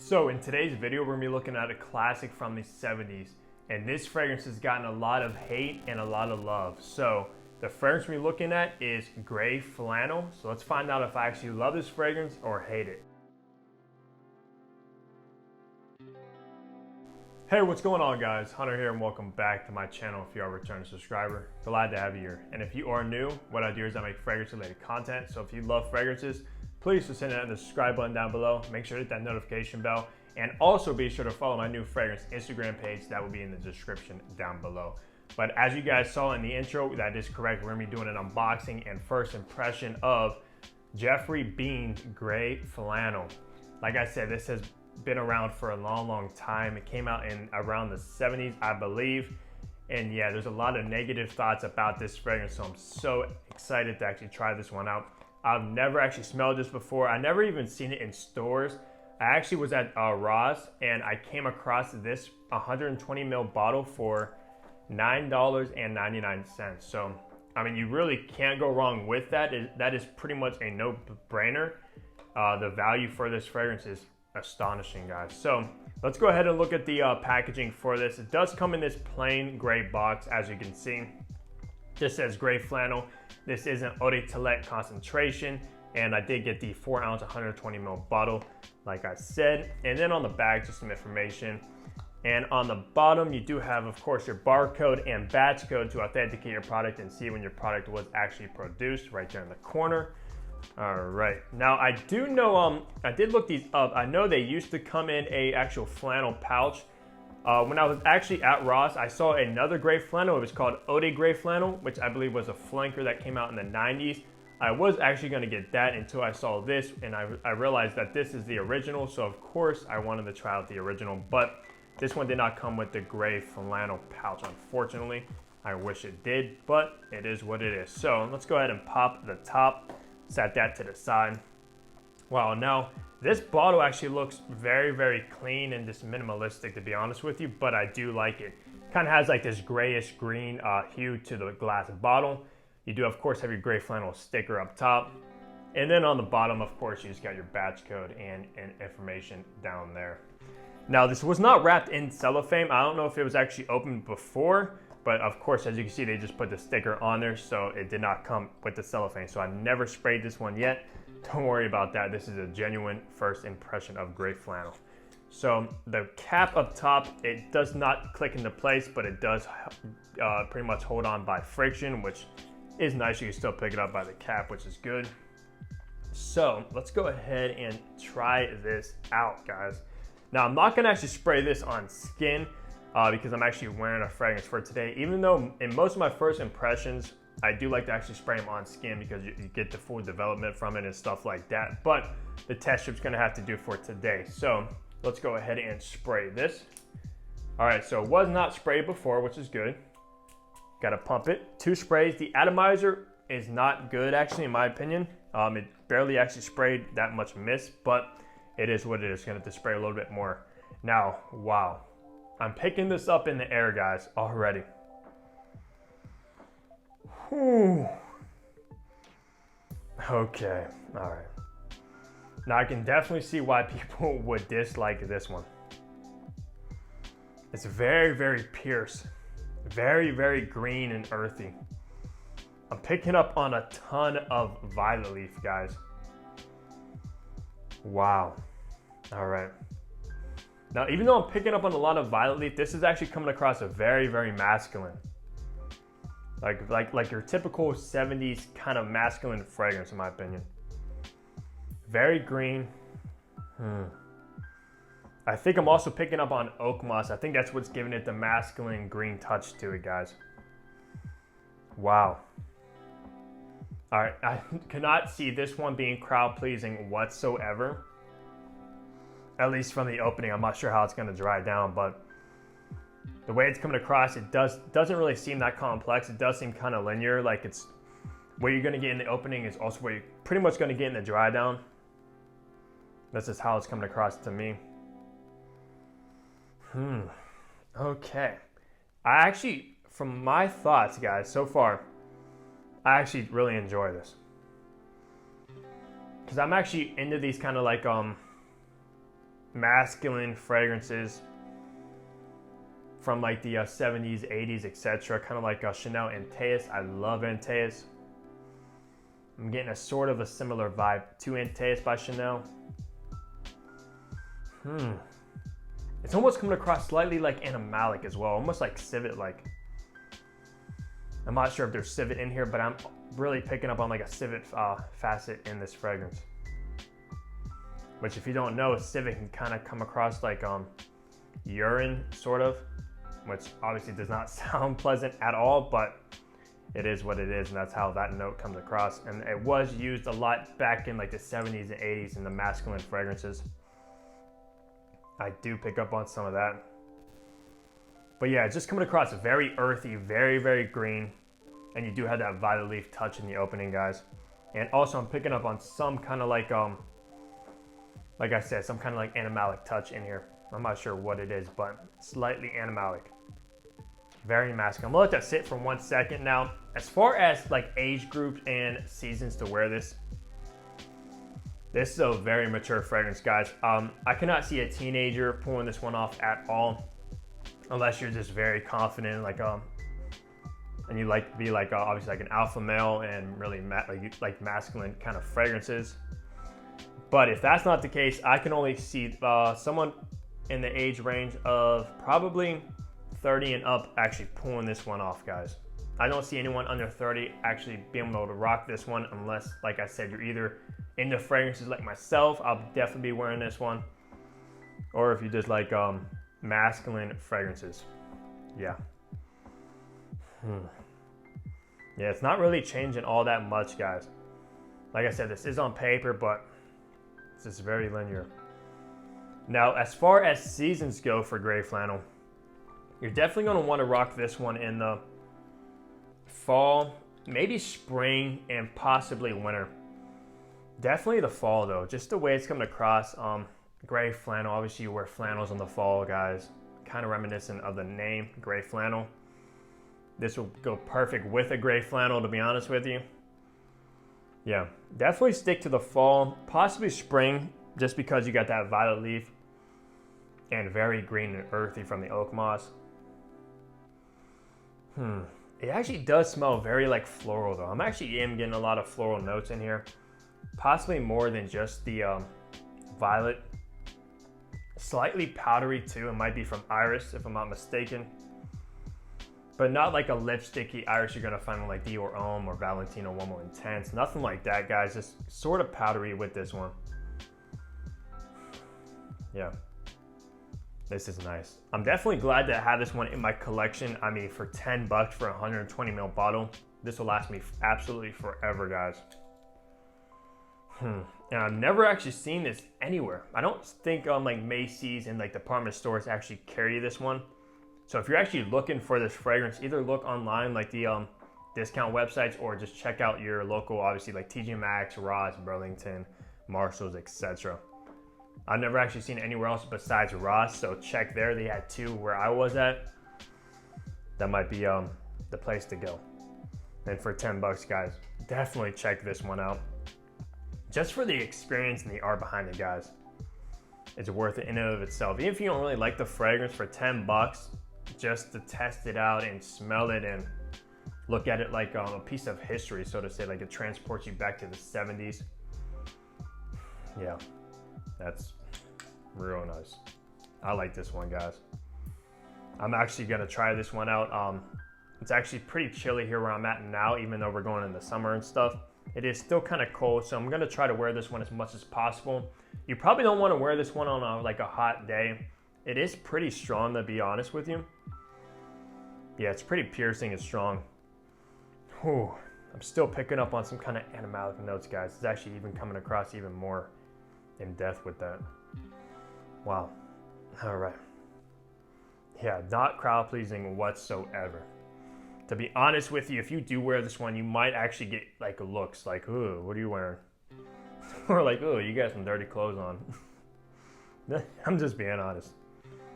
So in today's video, we're gonna be looking at a classic from the 70s. And this fragrance has gotten a lot of hate and a lot of love. So the fragrance we're looking at is Gray Flannel. So let's find out if I actually love this fragrance or hate it. Hey, what's going on guys? Hunter here and welcome back to my channel if you are a returning subscriber. Glad to have you here. And if you are new, what I do is I make fragrance related content. So if you love fragrances, please just hit that subscribe button down below. Make sure to hit that notification bell. And also be sure to follow my new fragrance Instagram page. That will be in the description down below. But as you guys saw in the intro, that is correct. We're gonna be doing an unboxing and first impression of Geoffrey Beene Gray Flannel. Like I said, this has been around for a long time. It came out in around the 70s, I believe. And yeah, there's a lot of negative thoughts about this fragrance. So I'm so excited to actually try this one out. I've never actually smelled this before. I never even seen it in stores. I actually was at Ross and I came across this 120 ml bottle for $9.99. So, I mean, you really can't go wrong with that. That is pretty much a no-brainer. The value for this fragrance is astonishing, guys. So let's go ahead and look at the packaging for this. It does come in this plain gray box, as you can see. This says Gray Flannel. This is an eau de toilette concentration, and I did get the 4 ounce 120 ml bottle, like I said. And then on the back, just some information. And on the bottom, you do have, of course, your barcode and batch code to authenticate your product and see when your product was actually produced, right there in the corner. All right, now I do know, I did look these up. I know they used to come in a actual flannel pouch. When I was actually at Ross, I saw another Gray Flannel. It was called Eau de Gray Flannel, which I believe was a flanker that came out in the 90s. I was actually gonna get that until I saw this, and I realized that this is the original, so of course I wanted to try out the original, but this one did not come with the Gray Flannel pouch, unfortunately. I wish it did, but it is what it is. So let's go ahead and pop the top. Set that to the side. Wow, now this bottle actually looks very clean and just minimalistic, to be honest with you, but I do like it. Kind of has like this grayish green hue to the glass bottle. You do, of course, have your Gray Flannel sticker up top. And then on the bottom, of course, you just got your batch code and information down there. Now, this was not wrapped in cellophane. I don't know if it was actually opened before, but of course, as you can see, they just put the sticker on there, so it did not come with the cellophane. So I never sprayed this one yet. Don't worry about that. This is a genuine first impression of Gray Flannel. So the cap up top, it does not click into place, but it does pretty much hold on by friction, which is nice. You can still pick it up by the cap, which is good. So let's go ahead and try this out, guys. Now, I'm not gonna actually spray this on skin, because I'm actually wearing a fragrance for today. Even though in most of my first impressions, I do like to actually spray them on skin because you get the full development from it and stuff like that. But the test strip's gonna have to do for today. So let's go ahead and spray this. All right, so it was not sprayed before, which is good. Gotta pump it. 2 sprays. The atomizer is not good, actually, in my opinion. It barely actually sprayed that much mist, but it is what it is. Gonna have to spray a little bit more. Now, wow. I'm picking this up in the air, guys, already. Whew. Okay, all right. Now I can definitely see why people would dislike this one. It's very pierce. Very green and earthy. I'm picking up on a ton of violet leaf, guys. Wow, all right. Now, even though I'm picking up on a lot of violet leaf, this is actually coming across a very masculine. Like your typical 70s kind of masculine fragrance, in my opinion. Very green. I think I'm also picking up on oak moss. I think that's what's giving it the masculine green touch to it, guys. Wow. All right, I cannot see this one being crowd pleasing whatsoever. At least from the opening. I'm not sure how it's gonna dry down, but the way it's coming across, it doesn't really seem that complex. It does seem kind of linear, like it's what you're gonna get in the opening is also what you're pretty much gonna get in the dry down. This is how it's coming across to me. Okay. I actually, from my thoughts, guys, so far, I actually really enjoy this. Because I'm actually into these kind of like masculine fragrances from like the 70s, 80s, etc. Kind of like Chanel Antaeus. I love Antaeus. I'm getting a sort of a similar vibe to Antaeus by Chanel. It's almost coming across slightly like animalic as well, almost like civet like. I'm not sure if there's civet in here, but I'm really picking up on like a civet facet in this fragrance. Which, if you don't know, civet can kind of come across like urine, sort of, which obviously does not sound pleasant at all, but it is what it is, and that's how that note comes across. And it was used a lot back in like the 70s and 80s in the masculine fragrances. I do pick up on some of that. But yeah, it's just coming across very earthy, very, very green. And you do have that violet leaf touch in the opening, guys. And also I'm picking up on some kind of like I said, some kind of like animalic touch in here. I'm not sure what it is, but slightly animalic. Very masculine. I'm gonna let that sit for 1 second. Now, as far as like age groups and seasons to wear this, this is a very mature fragrance, guys. I cannot see a teenager pulling this one off at all, unless you're just very confident, like and you like to be like obviously like an alpha male and really like masculine kind of fragrances. But if that's not the case, I can only see someone in the age range of probably 30 and up actually pulling this one off, guys. I don't see anyone under 30 actually being able to rock this one unless, like I said, you're either into fragrances like myself. I'll definitely be wearing this one. Or if you just like masculine fragrances. Yeah. Yeah, it's not really changing all that much, guys. Like I said, this is on paper, but it's just very linear. Now, as far as seasons go for gray flannel, you're definitely going to want to rock this one in the fall, maybe spring, and possibly winter. Definitely the fall, though. Just the way it's coming across. Gray flannel. Obviously, you wear flannels in the fall, guys. Kind of reminiscent of the name, gray flannel. This will go perfect with a gray flannel, to be honest with you. Yeah, definitely stick to the fall, possibly spring, just because you got that violet leaf and very green and earthy from the oak moss. It actually does smell very like floral, though. I'm actually getting a lot of floral notes in here, possibly more than just the violet. Slightly powdery too. It might be from iris, if I'm not mistaken. But not like a lipsticky iris you're gonna find with like Dior Homme or Valentino One More Intense. Nothing like that, guys. Just sort of powdery with this one. Yeah. This is nice. I'm definitely glad to have this one in my collection. I mean, for 10 bucks for a 120 ml bottle, this will last me absolutely forever, guys. And I've never actually seen this anywhere. I don't think like Macy's and like department stores actually carry this one. So if you're actually looking for this fragrance, either look online like the discount websites, or just check out your local, obviously like TJ Maxx, Ross, Burlington, Marshalls, etc. I've never actually seen it anywhere else besides Ross, so check there. They had two where I was at. That might be the place to go. And for 10 bucks, guys, definitely check this one out. Just for the experience and the art behind it, guys. It's worth it in and of itself. Even if you don't really like the fragrance, for 10 bucks, just to test it out and smell it and look at it like a piece of history, so to say, like it transports you back to the 70s. Yeah, that's real nice. I like this one, guys. I'm actually gonna try this one out. It's actually pretty chilly here where I'm at now, even though we're going into summer and stuff. It is still kind of cold, so I'm gonna try to wear this one as much as possible. You probably don't want to wear this one on like a hot day. It is pretty strong, to be honest with you. Yeah, it's pretty piercing and strong. Whew. I'm still picking up on some kind of animalic notes, guys. It's actually even coming across even more in depth with that. Wow. All right. Yeah, not crowd pleasing whatsoever. To be honest with you, if you do wear this one, you might actually get like looks like, "Ooh, what are you wearing?" Or like, "Oh, you got some dirty clothes on." I'm just being honest.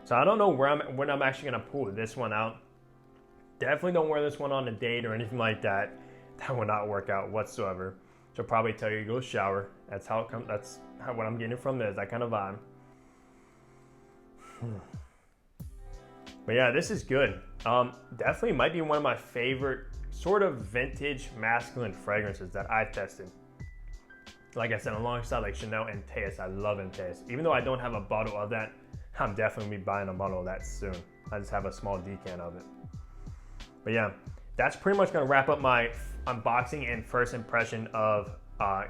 So I don't know when I'm actually gonna pull this one out. Definitely don't wear this one on a date or anything like that. That will not work out whatsoever. She'll probably tell you to go shower. That's how it comes. That's what I'm getting from this. That kind of vibe. But yeah, this is good. Definitely might be one of my favorite sort of vintage masculine fragrances that I've tested. Like I said, alongside like Chanel and Teus. I love Teus. Even though I don't have a bottle of that, I'm definitely gonna be buying a bottle of that soon. I just have a small decan of it. But yeah, that's pretty much gonna wrap up my unboxing and first impression of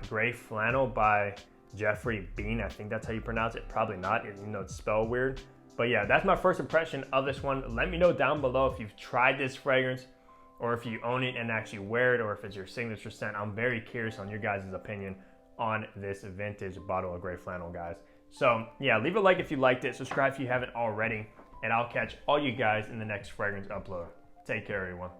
Gray Flannel by Geoffrey Beene. I think that's how you pronounce it. Probably not, you know, it's spelled weird. But yeah, that's my first impression of this one. Let me know down below if you've tried this fragrance or if you own it and actually wear it, or if it's your signature scent. I'm very curious on your guys' opinion on this vintage bottle of Gray Flannel, guys. So yeah, leave a like if you liked it, subscribe if you haven't already, and I'll catch all you guys in the next fragrance upload. Take care, everyone.